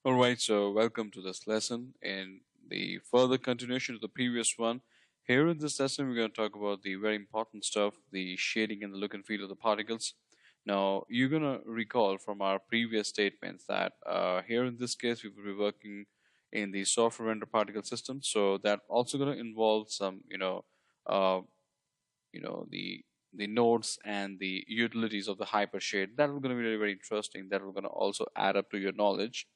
All right, so welcome to this lesson. In the further continuation of the previous one, here in this lesson, we're going to talk about the very important stuff, the shading and the look and feel of the particles. Now, you're going to recall from our previous statements that here in this case, we will be working in the software render particle system. So that also going to involve some, uh, the nodes and the utilities of the hypershade. That will going to be very, very interesting. That will going to also add up to your knowledge.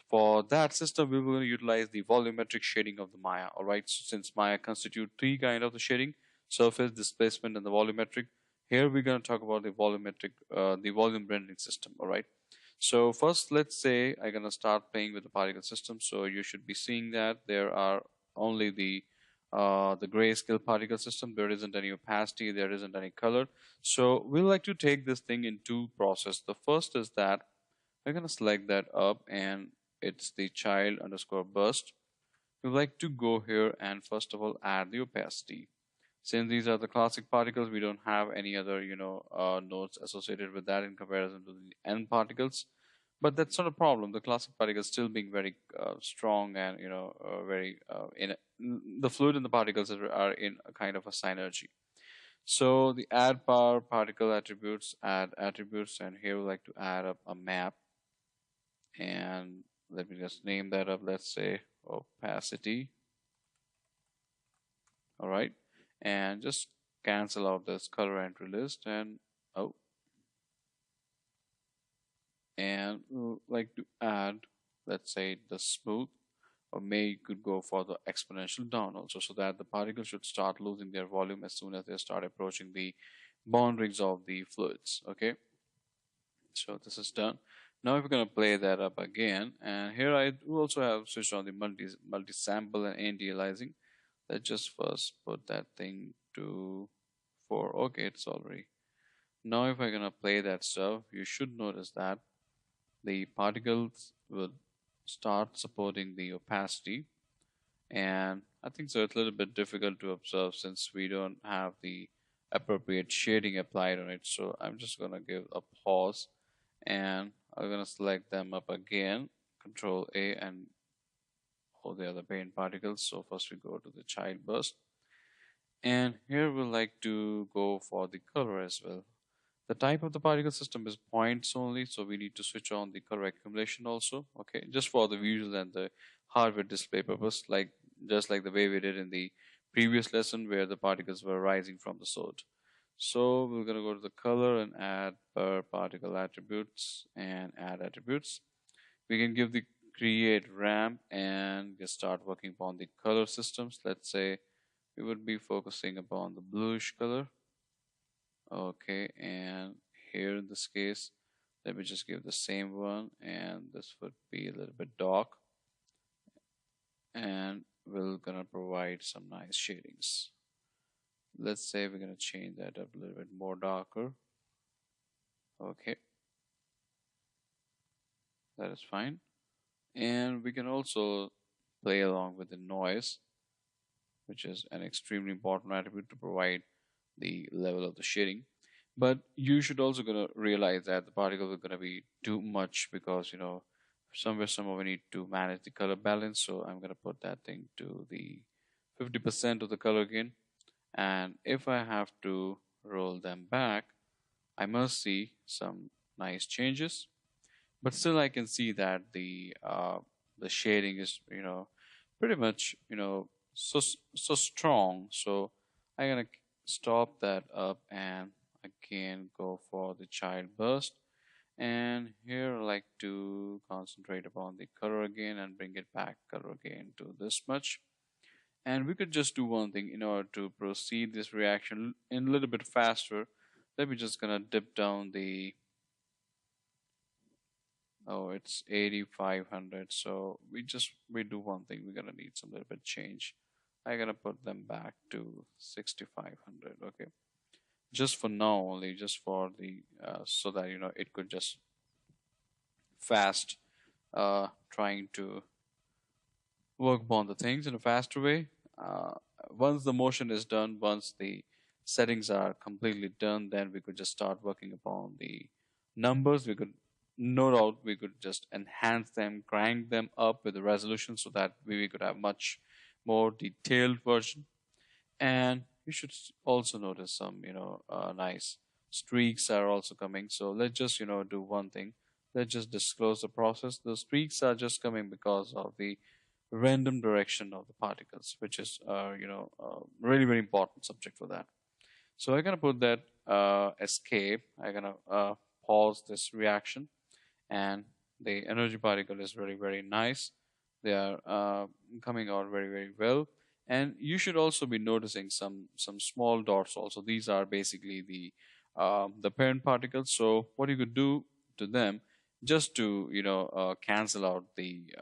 For that system, we will utilize the volumetric shading of the Maya. All right, so since Maya constitute three kind of the shading: surface, displacement, and the volumetric. Here we're going to talk about the volumetric, the volume blending system. All right. So first, let's say I'm going to start playing with the particle system. So you should be seeing that there are only the grayscale particle system. There isn't any opacity. There isn't any color. So we like to take this thing in two process. The first is that we're going to select that up and it's the child underscore burst. We like to go here and first of all add the opacity. Since these are the classic particles, we don't have any other nodes associated with that in comparison to the N particles. But that's not a problem. The classic particles still being very strong and very in the fluid and the particles are in a kind of a synergy. So the add power particle attributes, add attributes, and here we like to add up a map. And let me just name that up. Let's say opacity. All right, and just cancel out this color entry list and oh, and we like to add, let's say, the smooth, or may you could go for the exponential down also, so that the particles should start losing their volume as soon as they start approaching the boundaries of the fluids. Okay, so this is done. Now if we're going to play that up again, and here I do also have switched on the multi sample and anti-aliasing. Let's just first put that thing to 4. Okay, it's already. Now if I'm gonna play that stuff, you should notice that the particles will start supporting the opacity, and I think so it's a little bit difficult to observe since we don't have the appropriate shading applied on it. So I'm just gonna give a pause and I'm gonna select them up again, Control A, and all the other paint particles. So first we go to the child burst, and here we like to go for the color as well. The type of the particle system is points only, so we need to switch on the color accumulation also. Okay, just for the visual and the hardware display purpose, like just like the way we did in the previous lesson where the particles were rising from the sword. So we're gonna go to the color and add per particle attributes and add attributes. We can give the create ramp and just start working upon the color systems. Let's say we would be focusing upon the bluish color. Okay, and here in this case, let me just give the same one, and this would be a little bit dark, and we're gonna provide some nice shadings. Let's say we're gonna change that up a little bit more darker. Okay, that is fine. And we can also play along with the noise, which is an extremely important attribute to provide the level of the shading. But you should also gonna realize that the particles are gonna be too much because somewhere we need to manage the color balance. So I'm gonna put that thing to the 50% of the color again. And if I have to roll them back, I must see some nice changes. But still, I can see that the shading is pretty much so strong. So I'm gonna stop that up and again go for the child burst, and here I like to concentrate upon the color again and bring it back color again to this much. And we could just do one thing in order to proceed this reaction in a little bit faster. Let me just gonna dip down the, oh, it's 8500. So we do one thing, we're gonna need some little bit change. I'm gonna put them back to 6500. Okay, just for now only, just for the so that it could just fast trying to work upon the things in a faster way. Once the motion is done, once the settings are completely done, then we could just start working upon the numbers. We could no doubt we could just enhance them, crank them up with the resolution so that we could have much more detailed version. And you should also notice some, nice streaks are also coming. So let's just, do one thing. Let's just disclose the process. The streaks are just coming because of the random direction of the particles, which is, really, very important subject for that. So I'm gonna put that escape. I'm gonna pause this reaction, and the energy particle is very, very nice. They are coming out very, very well. And you should also be noticing some small dots also. These are basically the parent particles. So what you could do to them, just to cancel out the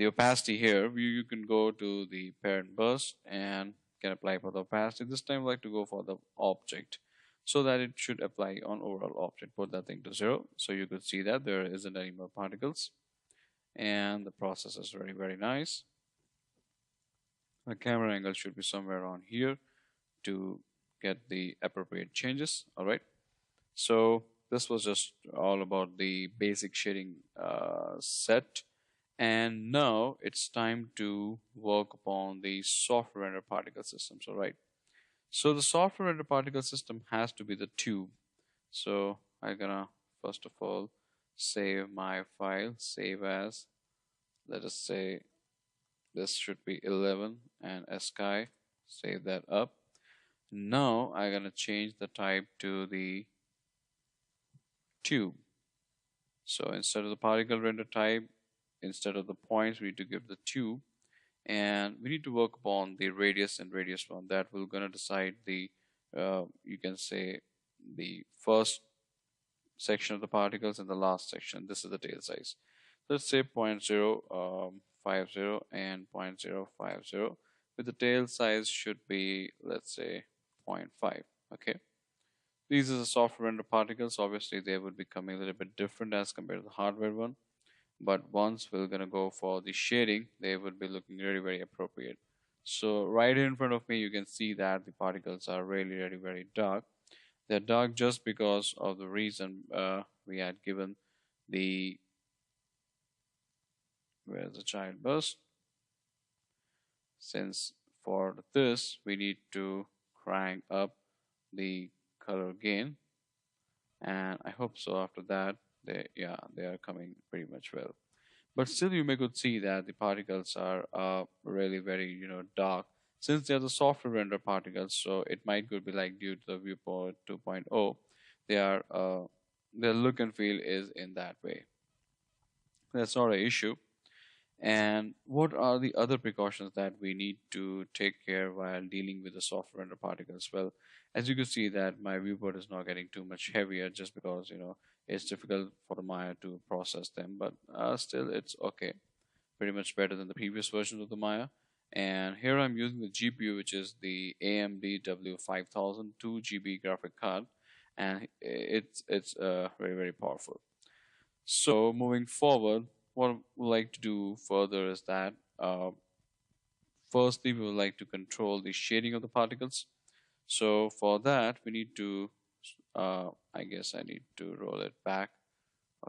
opacity here, you can go to the parent bus and can apply for the opacity. This time I like to go for the object so that it should apply on overall object. Put that thing to 0 so you could see that there isn't any more particles, and the process is very, very nice. The camera angle should be somewhere on here to get the appropriate changes. All right, so this was just all about the basic shading set. And now it's time to work upon the software render particle systems. All right. So the software render particle system has to be the tube. So I'm gonna first of all save my file, save as, let us say this should be 11 and ASCII, save that up. Now I'm gonna change the type to the tube. So instead of the particle render type, instead of the points, we need to give the tube, and we need to work upon the radius and radius one. That will gonna decide the you can say the first section of the particles and the last section. This is the tail size. Let's say 0.050 and 0.050 with the tail size should be, let's say, 0.5. Okay, these are the software render particles. Obviously they would be coming a little bit different as compared to the hardware one, but once we're gonna go for the shading, they would be looking very, very appropriate. So right in front of me you can see that the particles are really, really very dark. They're dark just because of the reason we had given the, where's the child bus, since for this we need to crank up the color gain, and I hope so after that they are coming pretty much well. But still you may could see that the particles are really very dark, since they're the software render particles. So it might could be like due to the viewport 2.0, they are their look and feel is in that way. That's not an issue. And what are the other precautions that we need to take care while dealing with the software render particles? Well, as you can see that my viewport is not getting too much heavier just because it's difficult for the Maya to process them, but still it's okay. Pretty much better than the previous versions of the Maya. And here I'm using the GPU, which is the AMD W5000 2 GB graphic card, and it's very, very powerful. So moving forward, what we like to do further is that firstly we would like to control the shading of the particles. So for that we need to I guess I need to roll it back.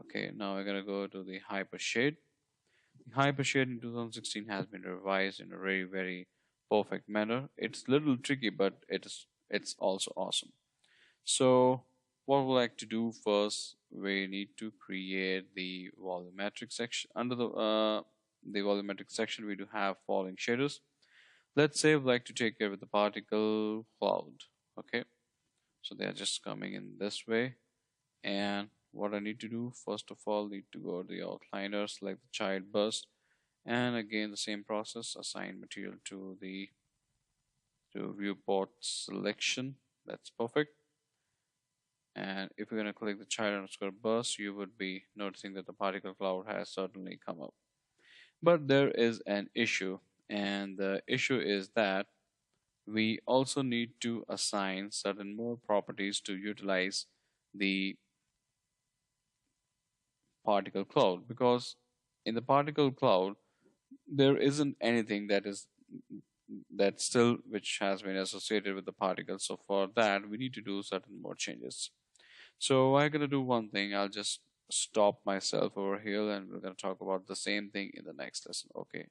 Okay, now we're gonna go to the Hypershade. The Hypershade in 2016 has been revised in a very, very perfect manner. It's a little tricky, but it's also awesome. So what we like to do first, we need to create the volumetric section. Under the volumetric section, we do have falling shaders. Let's say we like to take care of the particle cloud. Okay, so they are just coming in this way. And what I need to do, first of all, need to go to the outliner, select the child bus, and again the same process, assign material to the viewport selection. That's perfect. And if you're going to click the child underscore bus, you would be noticing that the particle cloud has certainly come up. But there is an issue, and the issue is that we also need to assign certain more properties to utilize the particle cloud, because in the particle cloud there isn't anything that still which has been associated with the particle. So for that we need to do certain more changes. So I'm gonna do one thing. I'll just stop myself over here, and we're gonna talk about the same thing in the next lesson. Okay.